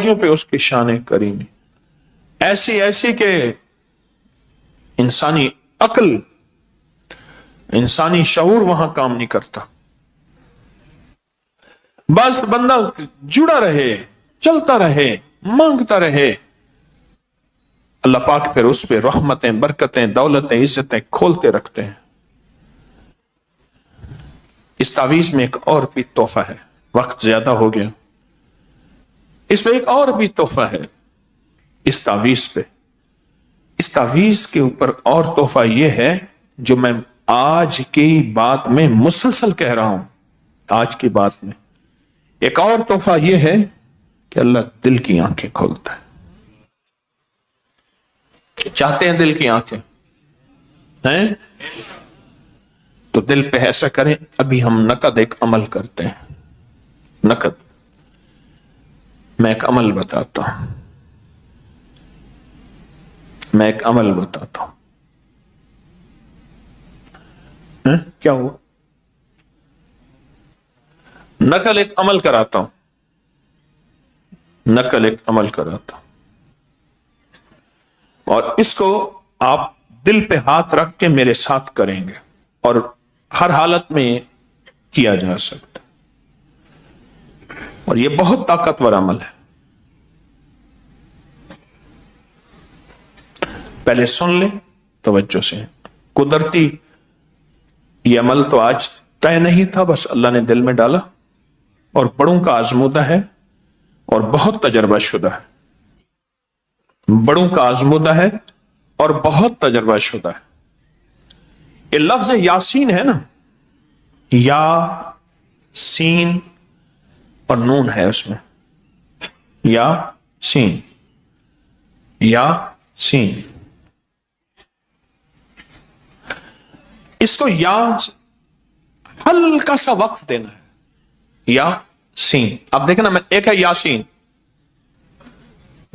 فوجوں پہ اس کی شان کریمی ایسی ایسی کہ انسانی عقل، انسانی شعور وہاں کام نہیں کرتا. بس بندہ جڑا رہے، چلتا رہے، مانگتا رہے، اللہ پاک پھر اس پہ رحمتیں، برکتیں، دولتیں، عزتیں کھولتے رکھتے ہیں. اس تعویذ میں ایک اور بھی تحفہ ہے، وقت زیادہ ہو گیا. اس میں ایک اور بھی تحفہ ہے اس تعویذ پہ. اس تعویذ کے اوپر اور تحفہ یہ ہے جو میں آج کی بات میں مسلسل کہہ رہا ہوں. آج کی بات میں ایک اور تحفہ یہ ہے کہ اللہ دل کی آنکھیں کھولتا ہے. چاہتے ہیں دل کی آنکھیں ہیں تو دل پہ ایسا کریں. ابھی ہم نقد ایک عمل کرتے ہیں. نقد میں ایک عمل بتاتا ہوں. میں ایک عمل بتاتا ہوں. کیا ہوا؟ نقل ایک عمل کراتا ہوں. نقل ایک عمل کراتا ہوں اور اس کو آپ دل پہ ہاتھ رکھ کے میرے ساتھ کریں گے اور ہر حالت میں کیا جا سکتا اور یہ بہت طاقتور عمل ہے. پہلے سن لیں توجہ سے. قدرتی یہ عمل تو آج طے نہیں تھا، بس اللہ نے دل میں ڈالا اور بڑوں کا آزمودہ ہے اور بہت تجربہ شدہ ہے. بڑوں کا آزمودہ ہے اور بہت تجربہ شدہ ہے. یہ لفظ یاسین ہے نا، یا سین اور نون ہے اس میں. یا سین، یا سین. اس کو یا ہلکا سا وقف دینا ہے. یا سین. اب دیکھیں نا، میں ایک ہے یاسین،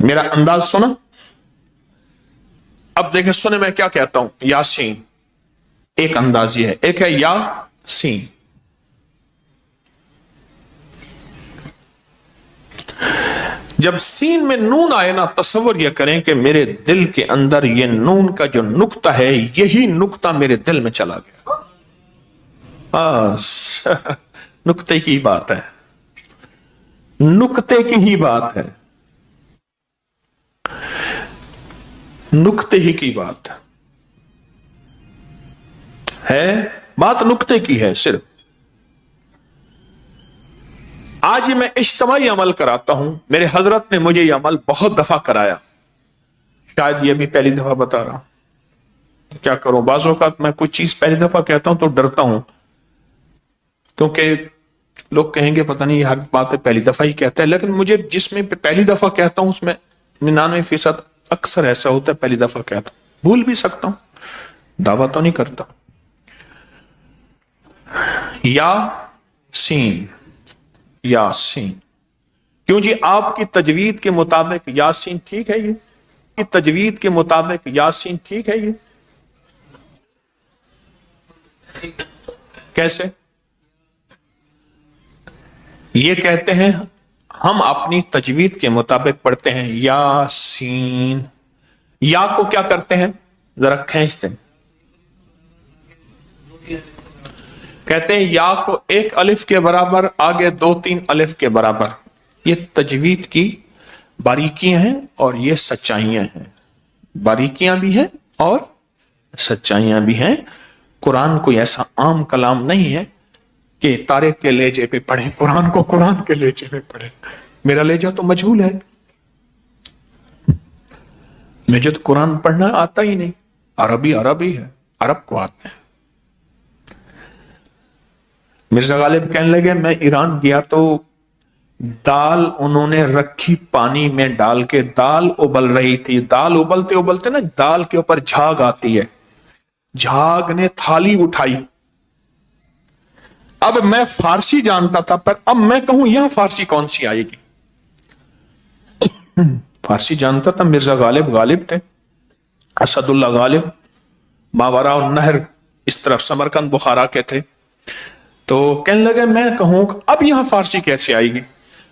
میرا انداز سنا. اب دیکھیں سنے میں کیا کہتا ہوں. یاسین ایک انداز یہ ہے، ایک ہے یا سین. جب سین میں نون آئے نا، تصور یہ کریں کہ میرے دل کے اندر یہ نون کا جو نقطہ ہے، یہی نقطہ میرے دل میں چلا گیا. نقطے کی بات ہے، نقطے کی ہی بات ہے، نقطے ہی کی بات ہے. بات نقطے کی ہے صرف. آج میں اجتماعی عمل کراتا ہوں. میرے حضرت نے مجھے یہ عمل بہت دفعہ کرایا، شاید یہ بھی پہلی دفعہ بتا رہا ہوں. کیا کروں، بعض اوقات میں کچھ چیز پہلی دفعہ کہتا ہوں تو ڈرتا ہوں، کیونکہ لوگ کہیں گے پتہ نہیں یہ ہر بات پہلی دفعہ ہی کہتا ہے. لیکن مجھے جس میں پہلی دفعہ کہتا ہوں اس میں 99% اکثر ایسا ہوتا ہے پہلی دفعہ کہتا ہوں. بھول بھی سکتا ہوں، دعویٰ تو نہیں کرتا. یا سین، یاسین. کیوں جی؟ آپ کی تجوید کے مطابق یاسین ٹھیک ہے؟ یہ کی تجوید کے مطابق یاسین ٹھیک ہے؟ یہ کیسے؟ یہ کہتے ہیں ہم اپنی تجوید کے مطابق پڑھتے ہیں یاسین. یا کو کیا کرتے ہیں؟ ذرا کھینچتے ہیں. کہتے ہیں یا کو ایک الف کے برابر، آگے 2-3 الف کے برابر. یہ تجوید کی باریکیاں ہیں اور یہ سچائیاں ہیں. باریکیاں بھی ہیں اور سچائیاں بھی ہیں. قرآن کوئی ایسا عام کلام نہیں ہے کہ طارق کے لہجے پہ پڑھیں، قرآن کو قرآن کے لہجے پہ پڑھیں. میرا لہجہ تو مجہول ہے، مجھے تو قرآن پڑھنا آتا ہی نہیں. عربی ہے، عرب کو آتے ہیں. مرزا غالب کہنے لگے میں ایران گیا تو دال انہوں نے رکھی پانی میں ڈال کے، دال ابل رہی تھی. دال ابلتے ابلتے نا دال کے اوپر جھاگ آتی ہے، جھاگ نے تھالی اٹھائی. اب میں فارسی جانتا تھا، پر اب میں کہوں یہاں فارسی کون سی آئے گی؟ فارسی جانتا تھا. مرزا غالب تھے، اسد اللہ غالب، ماورا النہر اس طرف سمرقند بخارا کے تھے. تو کہنے لگے میں کہوں اب یہاں فارسی کیسے آئے گی؟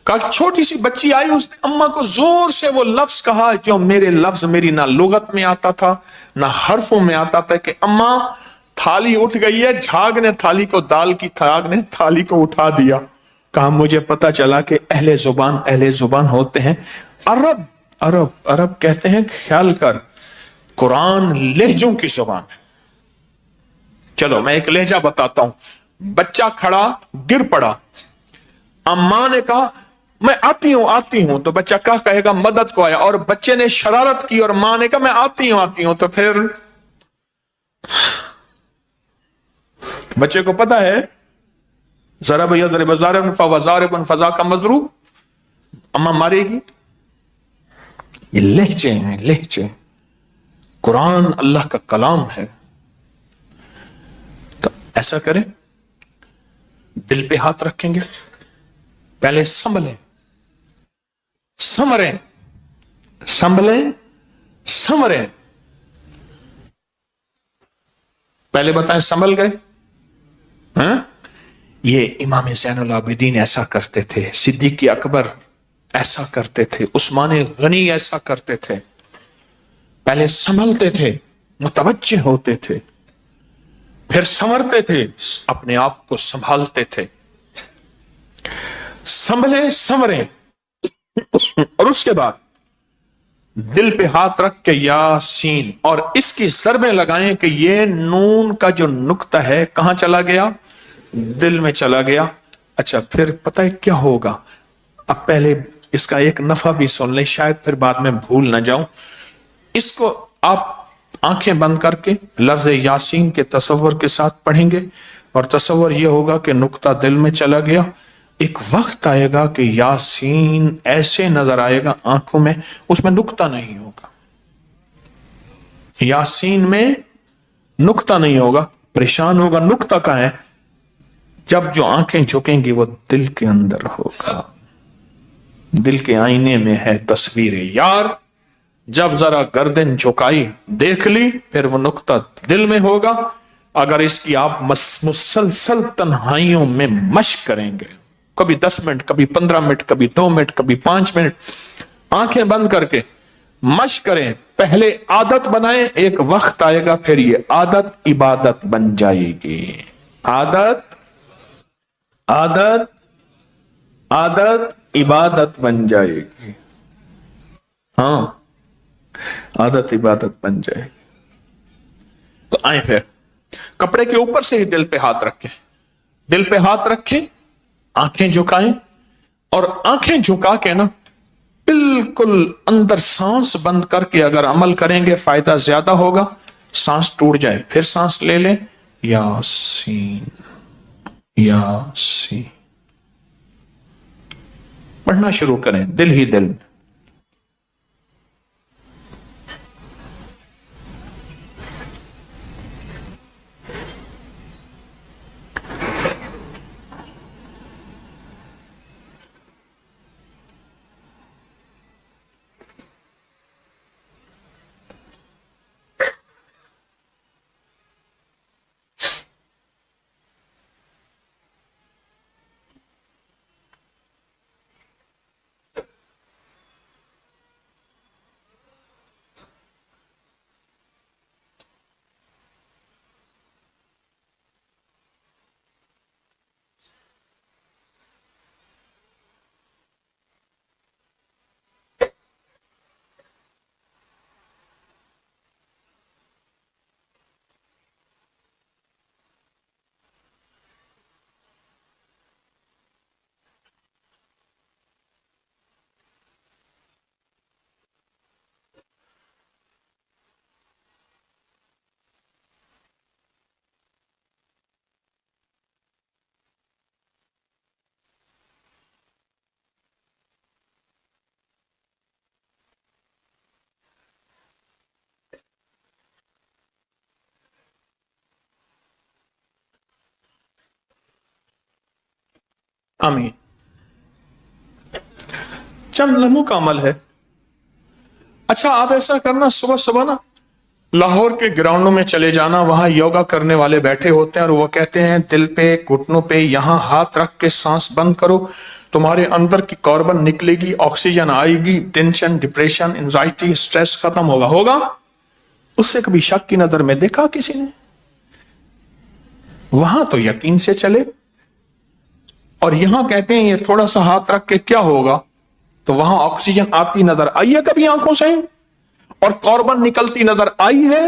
کہا چھوٹی سی بچی آئی، اس نے اما کو زور سے وہ لفظ کہا جو میرے لفظ میری نہ لغت میں آتا تھا نہ حرفوں میں آتا تھا، کہ اما تھالی اٹھ گئی ہے، جھاگ نے تھالی کو، دال کی جھاگ نے تھالی کو اٹھا دیا۔ کہا مجھے پتا چلا کہ اہل زبان ہوتے ہیں عرب، عرب کہتے ہیں خیال کر قرآن لہجوں کی زبان ہے۔ چلو میں ایک لہجہ بتاتا ہوں۔ بچہ کھڑا گر پڑا، اماں نے کہا میں آتی ہوں، تو بچہ کیا کہے گا؟ مدد کو آیا۔ اور بچے نے شرارت کی اور ماں نے کہا میں آتی ہوں، تو پھر بچے کو پتا ہے ضرب یضرب ضارب فضارب فضا کا مضروب، اماں مارے گی۔ یہ لہجے ہیں، لہجے۔ قرآن اللہ کا کلام ہے۔ تو ایسا کریں، دل پہ ہاتھ رکھیں گے، پہلے سنبھلیں، سنوریں۔ پہلے بتائیں سنبھل گئے؟ ہاں؟ یہ امام زین العابدین ایسا کرتے تھے، صدیق اکبر ایسا کرتے تھے، عثمان غنی ایسا کرتے تھے۔ پہلے سنبھلتے تھے، متوجہ ہوتے تھے، پھر سنورتے تھے، اپنے آپ کو سنبھالتے تھے۔ سنبھلیں، سنوریں، اور اس کے بعد دل پہ ہاتھ رکھ کے یاسین، اور اس کی ضربیں لگائیں کہ یہ نون کا جو نقطہ ہے کہاں چلا گیا؟ دل میں چلا گیا۔ اچھا پھر پتہ ہے کیا ہوگا؟ اب پہلے اس کا ایک نفع بھی سن لیں، شاید پھر بعد میں بھول نہ جاؤں۔ اس کو آپ آنکھیں بند کر کے لفظ یاسین کے تصور کے ساتھ پڑھیں گے، اور تصور یہ ہوگا کہ نقطہ دل میں چلا گیا۔ ایک وقت آئے گا کہ یاسین ایسے نظر آئے گا آنکھوں میں، اس میں نقطہ نہیں ہوگا، یاسین میں نقطہ نہیں ہوگا۔ پریشان ہوگا نقطہ کہاں ہے؟ جب جو آنکھیں جھکیں گی وہ دل کے اندر ہوگا، دل کے آئینے میں ہے تصویر یار۔ جب ذرا گردن جھکائی دیکھ لی، پھر وہ نقطہ دل میں ہوگا۔ اگر اس کی آپ مسلسل تنہائیوں میں مشق کریں گے، کبھی 10 منٹ، کبھی 15 منٹ، کبھی 2 منٹ، کبھی 5 منٹ، آنکھیں بند کر کے مشق کریں، پہلے عادت بنائیں، ایک وقت آئے گا پھر یہ عادت عبادت بن جائے گی۔ عادت عبادت بن جائے گی۔ ہاں، عادت عبادت بن جائے گی۔ تو آئیں پھر کپڑے کے اوپر سے ہی دل پہ ہاتھ رکھیں، دل پہ ہاتھ رکھیں، آنکھیں جھکائیں، اور آنکھیں جھکا کے نا بالکل اندر سانس بند کر کے اگر عمل کریں گے فائدہ زیادہ ہوگا۔ سانس ٹوٹ جائے پھر سانس لے لیں، یاسین یاسین، پڑھنا شروع کریں دل ہی دل میں۔ آمین۔ چند لمحوں کا عمل ہے۔ اچھا آپ ایسا کرنا، صبح صبح نا لاہور کے گراؤنڈوں میں چلے جانا، وہاں یوگا کرنے والے بیٹھے ہوتے ہیں اور وہ کہتے ہیں دل پہ گھٹنوں پہ یہاں ہاتھ رکھ کے سانس بند کرو، تمہارے اندر کی کاربن نکلے گی، آکسیجن آئے گی، ٹینشن، ڈپریشن، انزائٹی، سٹریس ختم ہوگا اس سے کبھی شک کی نظر میں دیکھا کسی نے؟ وہاں تو یقین سے چلے، اور یہاں کہتے ہیں یہ تھوڑا سا ہاتھ رکھ کے کیا ہوگا، تو وہاں آکسیجن آتی نظر آئی ہے کبھی آنکھوں سے، اور کاربن نکلتی نظر آئی ہے؟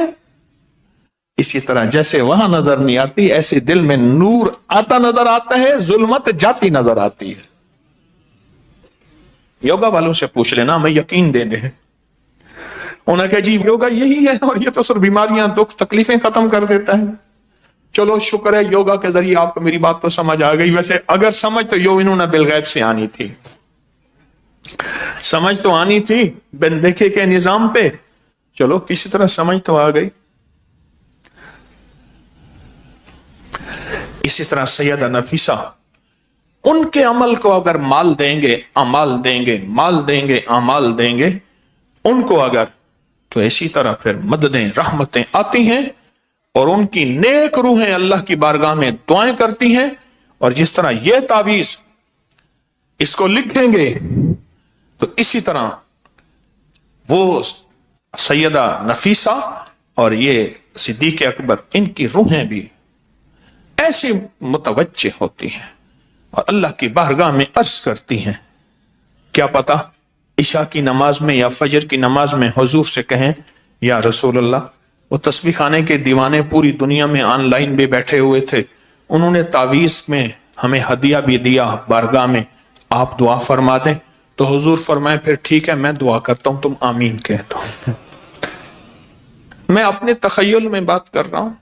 اسی طرح جیسے وہاں نظر نہیں آتی، ایسے دل میں نور آتا نظر آتا ہے، ظلمت جاتی نظر آتی ہے۔ یوگا والوں سے پوچھ لینا، میں یقین دے دیں، انہوں نے کہا جی یوگا یہی ہے، اور یہ تو صرف بیماریاں، دکھ، تکلیفیں ختم کر دیتا ہے۔ چلو شکر ہے یوگا کے ذریعے آپ کو میری بات تو سمجھ آ گئی، ویسے اگر سمجھ تو انہوں نے بالغیب سے آنی تھی، سمجھ تو آنی تھی بن دیکھے کے نظام پہ، چلو کسی طرح سمجھ تو آ گئی۔ اسی طرح سیدہ نفیسہ، ان کے عمل کو اگر مال دیں گے، امال دیں گے، مال دیں گے، امال دیں گے ان کو اگر، تو اسی طرح پھر مددیں، رحمتیں آتی ہیں، اور ان کی نیک روحیں اللہ کی بارگاہ میں دعائیں کرتی ہیں، اور جس طرح یہ تعویذ اس کو لکھیں گے تو اسی طرح وہ سیدہ نفیسہ اور یہ صدیق اکبر، ان کی روحیں بھی ایسی متوجہ ہوتی ہیں اور اللہ کی بارگاہ میں عرض کرتی ہیں، کیا پتا عشاء کی نماز میں یا فجر کی نماز میں حضور سے کہیں یا رسول اللہ، وہ تسبیح خانے کے دیوانے پوری دنیا میں آن لائن بھی بیٹھے ہوئے تھے، انہوں نے تعویذ میں ہمیں ہدیہ بھی دیا بارگاہ میں، آپ دعا فرما دیں، تو حضور فرمائے پھر ٹھیک ہے میں دعا کرتا ہوں، تم آمین کہہ دو۔ میں اپنے تخیل میں بات کر رہا ہوں،